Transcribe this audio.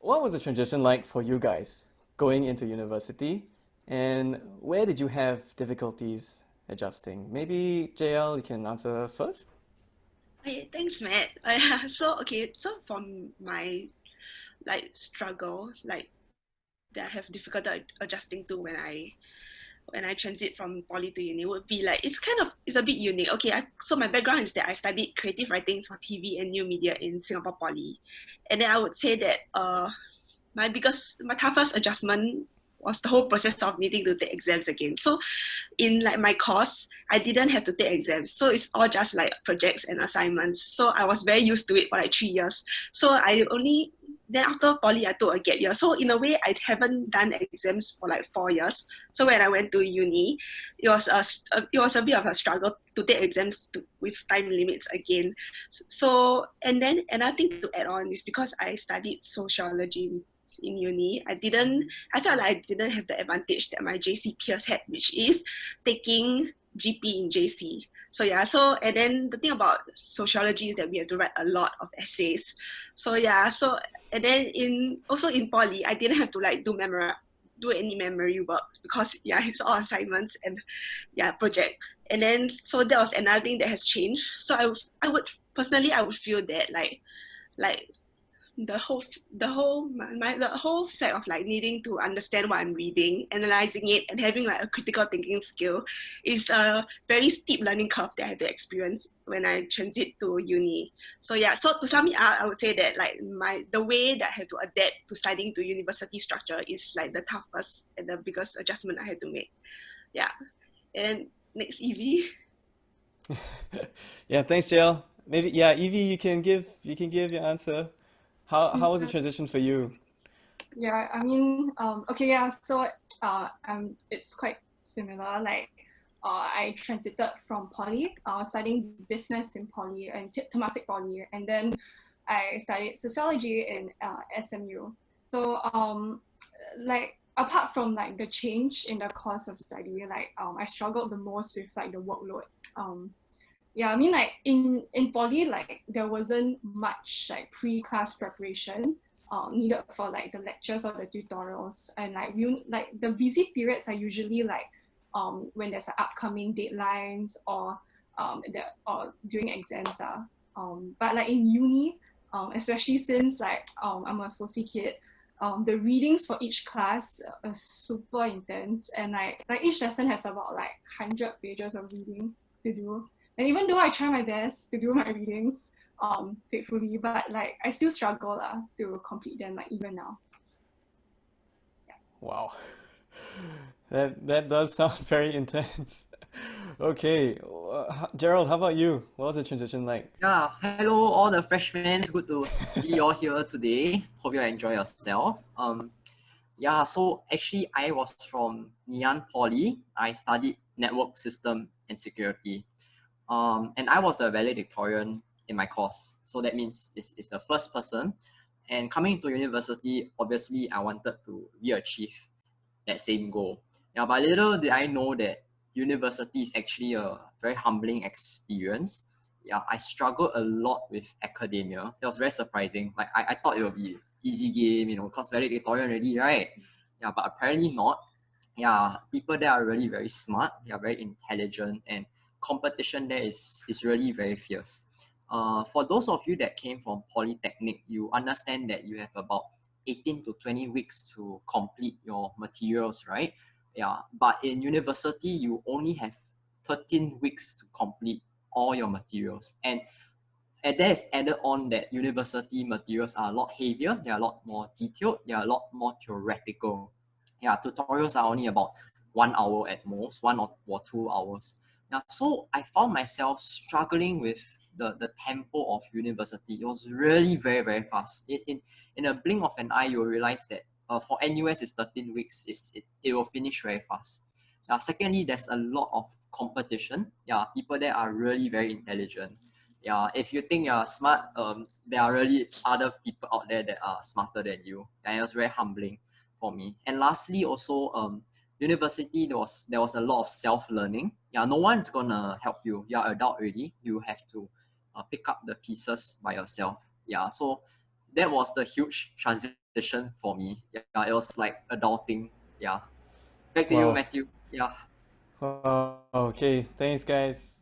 what was the transition like for you guys going into university, and where did you have difficulties adjusting? Maybe JL, you can answer first. Hey, thanks, Matt. So from my struggle, that I have difficulty adjusting to when I transit from poly to uni would be like it's a bit unique. So my background is that I studied creative writing for TV and new media in Singapore Poly, and then I would say that my toughest adjustment was the whole process of needing to take exams again. So in like my course, I didn't have to take exams. So it's all just like projects and assignments. So I was very used to it for like 3 years. So I only then after poly I took a gap year. So in a way I haven't done exams for like 4 years. So when I went to uni, it was a bit of a struggle to take exams with time limits again. So and then another thing to add on is because I studied sociology in uni, I felt like I didn't have the advantage that my JC peers had, which is taking GP in JC. So yeah, and then the thing about sociology is that we have to write a lot of essays. So yeah, and then in poly, I didn't have to like do any memory work because yeah, it's all assignments and yeah, project. And then so that was another thing that has changed. So I would feel that like the whole fact of like needing to understand what I'm reading, analyzing it, and having like a critical thinking skill is a very steep learning curve that I had to experience when I transit to uni. So yeah, so to sum it up, I would say that like the way that I had to adapt to studying to university structure is like the toughest and the biggest adjustment I had to make. Yeah, and next Evie. Yeah, thanks, JL. Maybe yeah, Evie, you can give your answer. How was the Yeah, transition for you? yeah, I mean, okay, yeah, so it's quite similar. I transited from poly, studying business in poly and Temasek Poly, and then I studied sociology in SMU. So, apart from like the change in the course of study, I struggled the most with like the workload. Um, yeah, I mean, like in poly, like there wasn't much like pre-class preparation needed for like the lectures or the tutorials, and like the busy periods are usually like when there's like, upcoming deadlines or during exams. But like in uni, especially since I'm a soci kid, the readings for each class are super intense, and like each lesson has about like 100 pages of readings to do. And even though I try my best to do my readings faithfully, but like I still struggle to complete them like even now. Wow. That does sound very intense. Okay, Gerald, how about you? What was the transition like? Yeah, hello all the freshmen. Good to see you all here today. Hope you enjoy yourself. Yeah, so actually I was from Ngee Poly. I studied network system and security. And I was the valedictorian in my course. So that means it's the first person. And coming to university, obviously I wanted to re-achieve that same goal. Yeah, but little did I know that university is actually a very humbling experience. Yeah, I struggled a lot with academia. It was very surprising. Like I thought it would be easy game, because valedictorian already, right? Yeah, but apparently not. Yeah, people there are really very smart. They are very intelligent, and competition there is really very fierce. For those of you that came from Polytechnic, you understand that you have about 18 to 20 weeks to complete your materials, right? Yeah, but in university, you only have 13 weeks to complete all your materials. And that is added on that university materials are a lot heavier, they are a lot more detailed, they are a lot more theoretical. Yeah, tutorials are only about 1 hour at most, 1 or 2 hours. Now, so I found myself struggling with the tempo of university. It was really very, very fast. In a blink of an eye, you will realize that for NUS, it's 13 weeks. It will finish very fast. Secondly, there's a lot of competition. Yeah, people there are really very intelligent. Yeah, if you think you're smart, there are really other people out there that are smarter than you. And it was very humbling for me. And lastly, also, university, there was a lot of self-learning. Yeah, no one's gonna help you. You're adult already. You have to pick up the pieces by yourself. Yeah, so that was the huge transition transition for me. Yeah, it was like adulting. Yeah. Back to you, Wow. Matthew. Yeah. Wow. Okay, thanks guys.